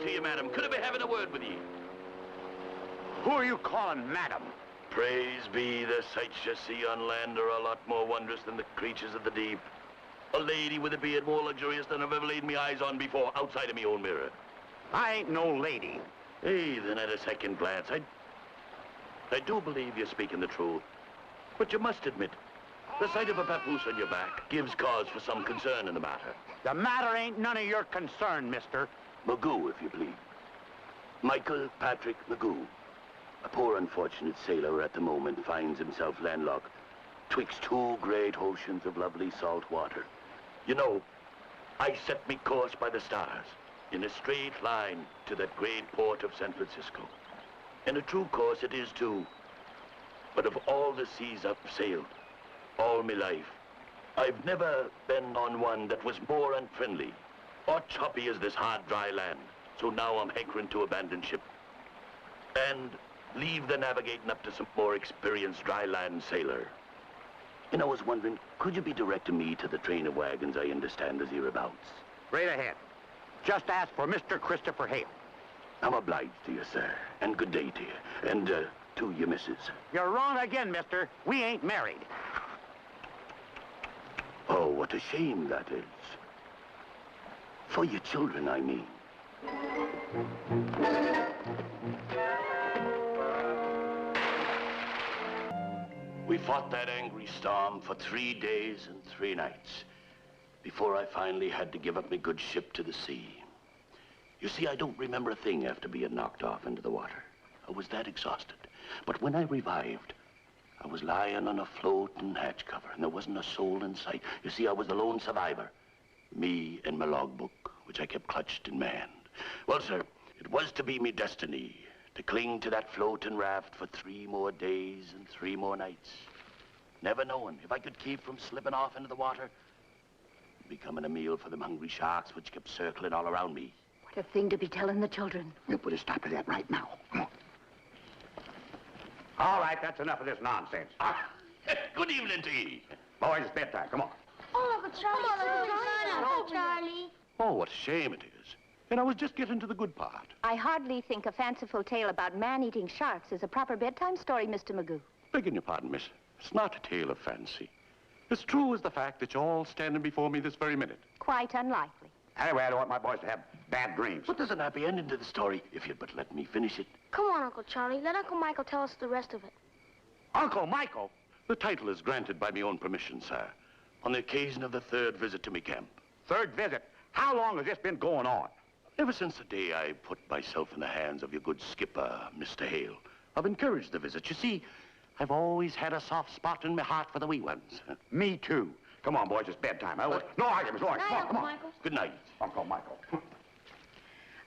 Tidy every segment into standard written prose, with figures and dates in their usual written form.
to you, madam. Could I be having a word with you? Who are you calling madam? Praise be, the sights you see on land are a lot more wondrous than the creatures of the deep. A lady with a beard more luxurious than I've ever laid my eyes on before, outside of my own mirror. I ain't no lady. Hey, then at a second glance, I do believe you're speaking the truth. But you must admit, the sight of a papoose on your back gives cause for some concern in the matter. The matter ain't none of your concern, mister. McGoo, if you please. Michael Patrick McGoo. A poor unfortunate sailor at the moment finds himself landlocked twixt two great oceans of lovely salt water. You know, I set me course by the stars in a straight line to that great port of San Francisco. And a true course it is too. But of all the seas I've sailed, all my life, I've never been on one that was more unfriendly or choppy as this hard, dry land. So now I'm hankering to abandon ship and leave the navigating up to some more experienced dry land sailor. And I was wondering, could you be directing me to the train of wagons I understand is hereabouts? Right ahead. Just ask for Mr. Christopher Hale. I'm obliged to you, sir. And good day to you. And, to your missus. You're wrong again, mister. We ain't married. Oh, what a shame that is. For your children, I mean. We fought that angry storm for 3 days and 3 nights before I finally had to give up my good ship to the sea. You see, I don't remember a thing after being knocked off into the water. I was that exhausted. But when I revived, I was lying on a floating hatch cover, and there wasn't a soul in sight. You see, I was the lone survivor. Me and my logbook, which I kept clutched in my hand. Well, sir, it was to be me destiny to cling to that floating raft for 3 more days and 3 more nights, never knowing if I could keep from slipping off into the water, becoming a meal for them hungry sharks which kept circling all around me. What a thing to be telling the children. We'll put a stop to that right now. Come on. All right, that's enough of this nonsense. Good evening to ye. Boys, it's bedtime. Come on. Oh, Uncle Charlie. Come on, Uncle Charlie. Oh, Charlie. Oh, what a shame it is. And I was just getting to the good part. I hardly think a fanciful tale about man-eating sharks is a proper bedtime story, Mr. McGoo. Begging your pardon, miss. It's not a tale of fancy. As true as the fact that you're all standing before me this very minute. Quite unlikely. Anyway, I don't want my boys to have bad dreams. But there's an happy ending to the story, if you'd but let me finish it. Come on, Uncle Charlie. Let Uncle Michael tell us the rest of it. Uncle Michael? The title is granted by my own permission, sir, On the occasion of the 3rd visit to me camp. 3rd visit? How long has this been going on? Ever since the day I put myself in the hands of your good skipper, Mr. Hale, I've encouraged the visit. You see, I've always had a soft spot in my heart for the wee ones. Me too. Come on, boys, it's bedtime. No arguments, all right. Night, Come on, Uncle come on. Michael. Good night. Uncle Michael.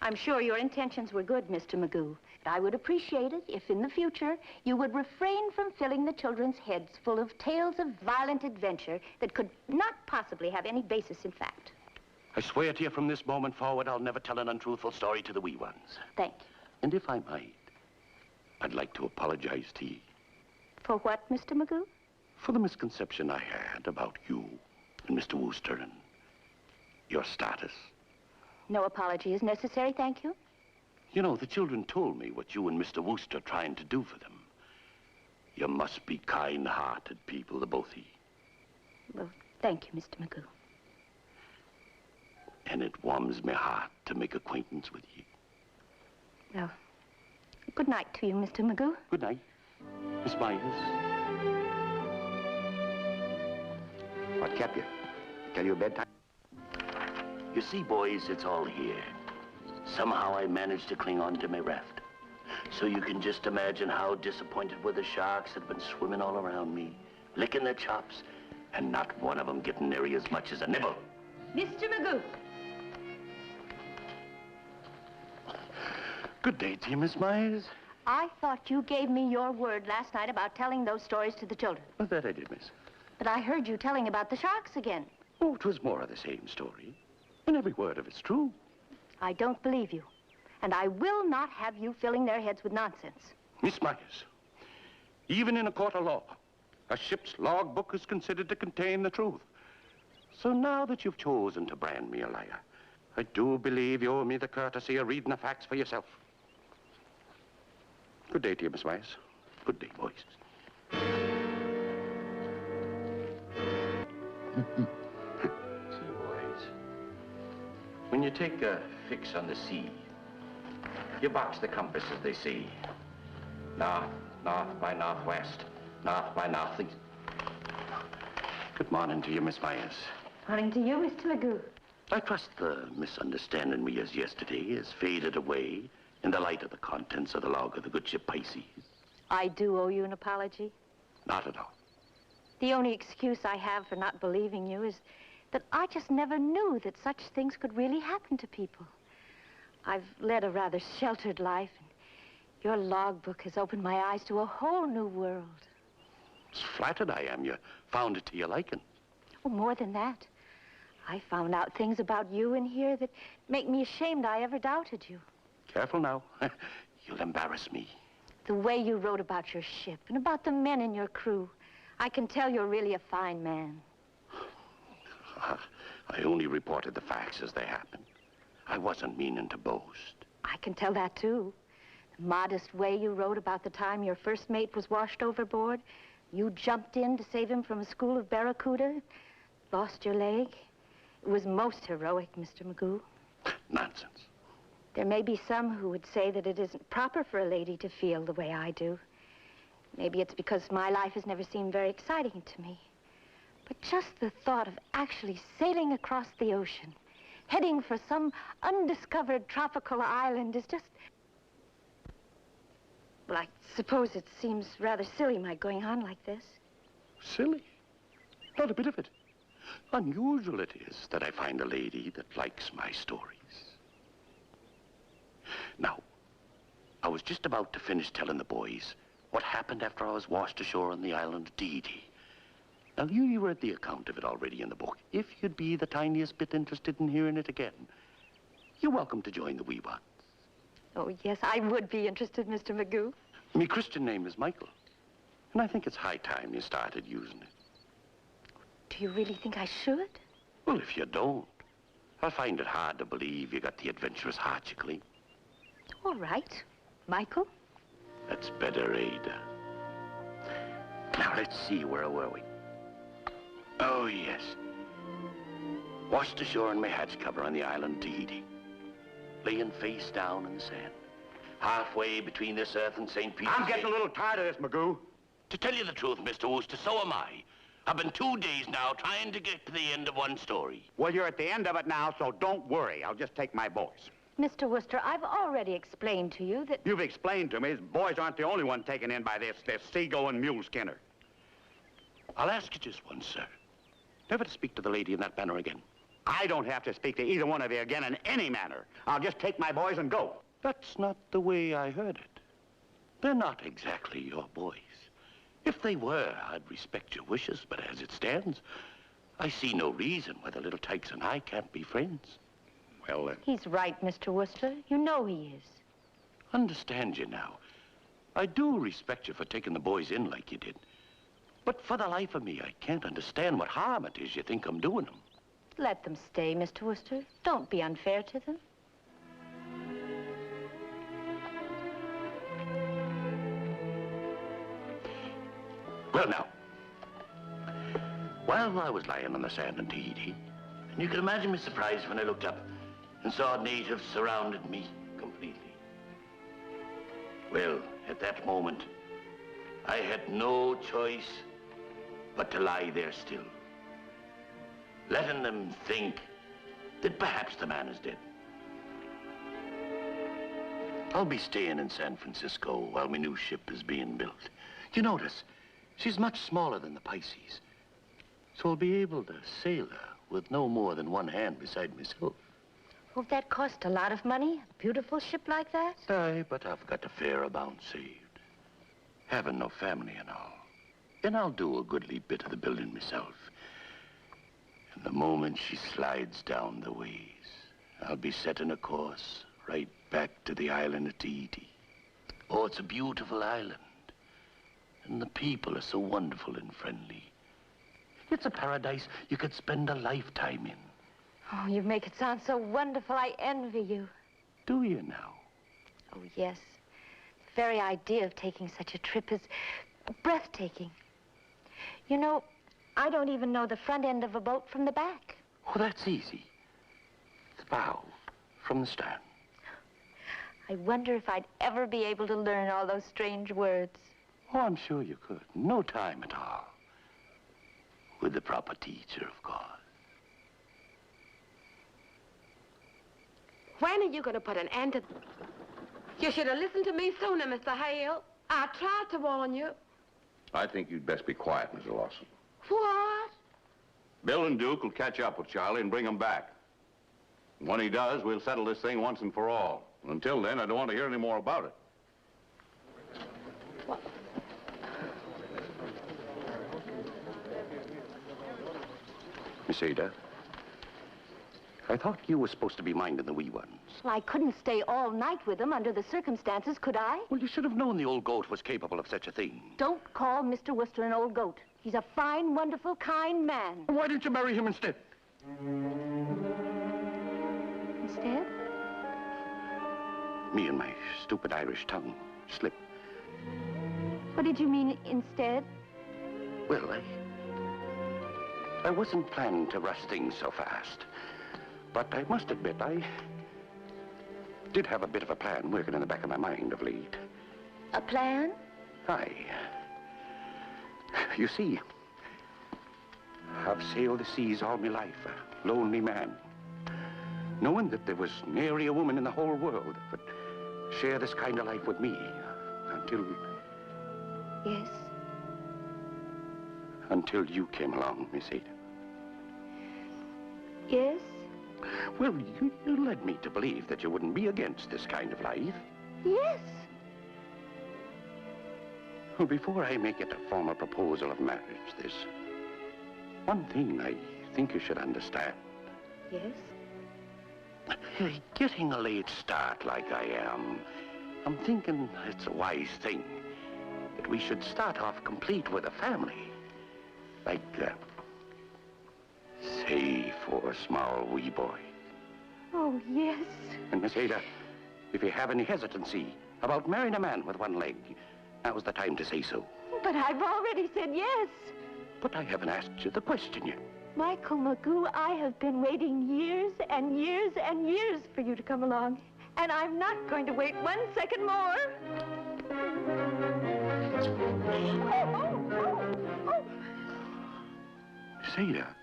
I'm sure your intentions were good, Mr. McGoo. But I would appreciate it if in the future you would refrain from filling the children's heads full of tales of violent adventure that could not possibly have any basis in fact. I swear to you from this moment forward, I'll never tell an untruthful story to the wee ones. Thank you. And if I might, I'd like to apologize to ye. For what, Mr. McGoo? For the misconception I had about you and Mr. Wooster and your status. No apology is necessary, thank you. You know, the children told me what you and Mr. Wooster are trying to do for them. You must be kind-hearted people, the both of ye. Well, thank you, Mr. McGoo. And it warms my heart to make acquaintance with ye. Well, good night to you, Mr. McGoo. Good night, Miss Myers. What kept you? Tell you bedtime? You see, boys, it's all here. Somehow I managed to cling on to my raft. So you can just imagine how disappointed were the sharks that had been swimming all around me, licking their chops, and not one of them getting nearly as much as a nibble. Mr. McGoo. Good day to you, Miss Myers. I thought you gave me your word last night about telling those stories to the children. Well, that I did, miss. But I heard you telling about the sharks again. Oh, it was more of the same story. And every word of it's true. I don't believe you. And I will not have you filling their heads with nonsense. Miss Myers, even in a court of law, a ship's logbook is considered to contain the truth. So now that you've chosen to brand me a liar, I do believe you owe me the courtesy of reading the facts for yourself. Good day to you, Miss Myers. Good day, boys. See, boys, when you take a fix on the sea, you box the compass as they say. North, north by northwest, north by northeast. Good morning to you, Miss Myers. Morning to you, Mr. McGoo. I trust the misunderstanding we as yesterday has faded away in the light of the contents of the log of the good ship Pisces. I do owe you an apology. Not at all. The only excuse I have for not believing you is that I just never knew that such things could really happen to people. I've led a rather sheltered life, and your logbook has opened my eyes to a whole new world. It's flattered I am you found it to your liking. Oh, more than that. I found out things about you in here that make me ashamed I ever doubted you. Careful now. You'll embarrass me. The way you wrote about your ship and about the men in your crew, I can tell you're really a fine man. I only reported the facts as they happened. I wasn't meaning to boast. I can tell that, too. The modest way you wrote about the time your first mate was washed overboard, you jumped in to save him from a school of barracuda, lost your leg. It was most heroic, Mr. McGoo. Nonsense. There may be some who would say that it isn't proper for a lady to feel the way I do. Maybe it's because my life has never seemed very exciting to me. But just the thought of actually sailing across the ocean, heading for some undiscovered tropical island is just... Well, I suppose it seems rather silly, my going on like this. Silly? Not a bit of it. Unusual it is that I find a lady that likes my stories. Now, I was just about to finish telling the boys what happened after I was washed ashore on the island of Tahiti. Now, you read the account of it already in the book. If you'd be the tiniest bit interested in hearing it again, you're welcome to join the wee ones. Oh, yes, I would be interested, Mr. McGoo. My Christian name is Michael, and I think it's high time you started using it. Do you really think I should? Well, if you don't, I find it hard to believe you got the adventurous heart you claim. All right. Michael? That's better, Ada. Now, let's see, where were we? Oh, yes. Washed ashore in my hatch cover on the island Tahiti. Laying face down in the sand. Halfway between this earth and St. Peter's. I'm getting a little tired of this, McGoo. To tell you the truth, Mr. Wooster, so am I. I've been 2 days now trying to get to the end of one story. Well, you're at the end of it now, so don't worry. I'll just take my boys. Mr. Wooster, I've already explained to you that... You've explained to me the boys aren't the only one taken in by this seagoing mule skinner. I'll ask you just once, sir. Never to speak to the lady in that manner again. I don't have to speak to either one of you again in any manner. I'll just take my boys and go. That's not the way I heard it. They're not exactly your boys. If they were, I'd respect your wishes, but as it stands, I see no reason why the little tykes and I can't be friends. Well, He's right, Mr. Wooster. You know he is. Understand you now. I do respect you for taking the boys in like you did. But for the life of me, I can't understand what harm it is you think I'm doing them. Let them stay, Mr. Wooster. Don't be unfair to them. Well, now, while I was lying on the sand in Tahiti, and you can imagine my surprise when I looked up and saw natives surrounded me completely. Well, at that moment, I had no choice but to lie there still, letting them think that perhaps the man is dead. I'll be staying in San Francisco while my new ship is being built. You notice, she's much smaller than the Pisces, so I'll be able to sail her with no more than one hand beside myself. Won't that cost a lot of money? A beautiful ship like that? Aye, but I've got a fair amount saved. Having no family and all. And I'll do a goodly bit of the building myself. And the moment she slides down the ways, I'll be setting a course right back to the island of Tahiti. Oh, it's a beautiful island. And the people are so wonderful and friendly. It's a paradise you could spend a lifetime in. Oh, you make it sound so wonderful. I envy you. Do you now? Oh, yes. The very idea of taking such a trip is breathtaking. You know, I don't even know the front end of a boat from the back. Oh, that's easy. The bow from the stern. I wonder if I'd ever be able to learn all those strange words. Oh, I'm sure you could. No time at all. With the proper teacher, of course. When are you going to put an end to... You should have listened to me sooner, Mr. Hale. I tried to warn you. I think you'd best be quiet, Mr. Lawson. What? Bill and Duke will catch up with Charlie and bring him back. And when he does, we'll settle this thing once and for all. Until then, I don't want to hear any more about it. What? Miss Ada, I thought you were supposed to be minding the wee ones. Well, I couldn't stay all night with them under the circumstances, could I? Well, you should have known the old goat was capable of such a thing. Don't call Mr. Wooster an old goat. He's a fine, wonderful, kind man. Why didn't you marry him instead? Instead? Me and my stupid Irish tongue slipped. What did you mean, instead? Well, I wasn't planning to rush things so fast. But I must admit, I did have a bit of a plan working in the back of my mind of late. A plan? Aye. You see, I've sailed the seas all my life, a lonely man, knowing that there was nary a woman in the whole world that would share this kind of life with me until... Yes. Until you came along, Miss Ada. Yes? Well, you led me to believe that you wouldn't be against this kind of life. Yes. Well, before I make it a formal proposal of marriage, there's one thing I think you should understand. Yes? Getting a late start like I am, I'm thinking it's a wise thing that we should start off complete with a family. Like, say, for a small wee boy. Oh, yes. And Miss Ada, if you have any hesitancy about marrying a man with one leg, now's the time to say so. But I've already said yes. But I haven't asked you the question yet. Michael McGoo, I have been waiting years and years and years for you to come along. And I'm not going to wait 1 second more. Miss Ada,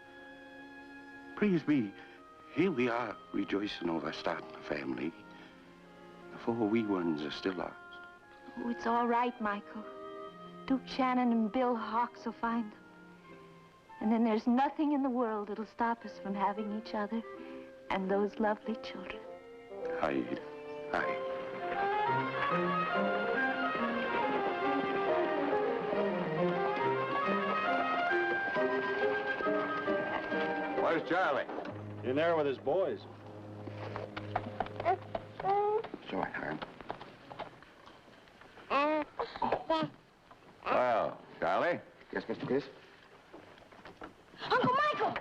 please be. Here we are, rejoicing over starting a family. The 4 wee ones are still ours. Oh, it's all right, Michael. Duke Shannon and Bill Hawks will find them. And then there's nothing in the world that'll stop us from having each other and those lovely children. Aye, aye. Where's Charlie? In there with his boys. It's all right, Hiram. Well, Charlie? Yes, Mr. Chris? Uncle Michael!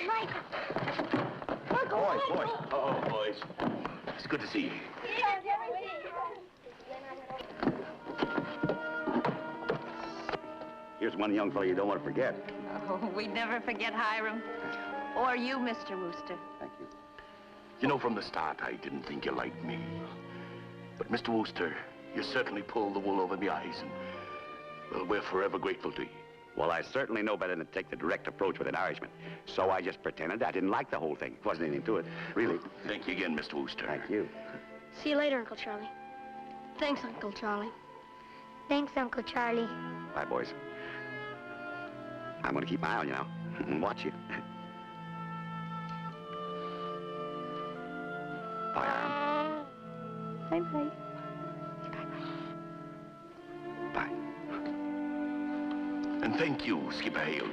Michael! Uncle Boys, Michael! boys. Oh, boys. It's good to see you. Here's one young fellow you don't want to forget. Oh, we'd never forget Hiram. Or you, Mr. Wooster. Thank you. You know, from the start, I didn't think you liked me. But, Mr. Wooster, you certainly pulled the wool over my eyes, and, well, we're forever grateful to you. Well, I certainly know better than to take the direct approach with an Irishman. So I just pretended I didn't like the whole thing. Wasn't anything to it, really. Thank you again, Mr. Wooster. Thank you. See you later, Uncle Charlie. Thanks, Uncle Charlie. Thanks, Uncle Charlie. Bye, boys. I'm going to keep my eye on you now and watch you. Bye, Hiram. Bye-bye. Bye. And thank you, Skipper Hale.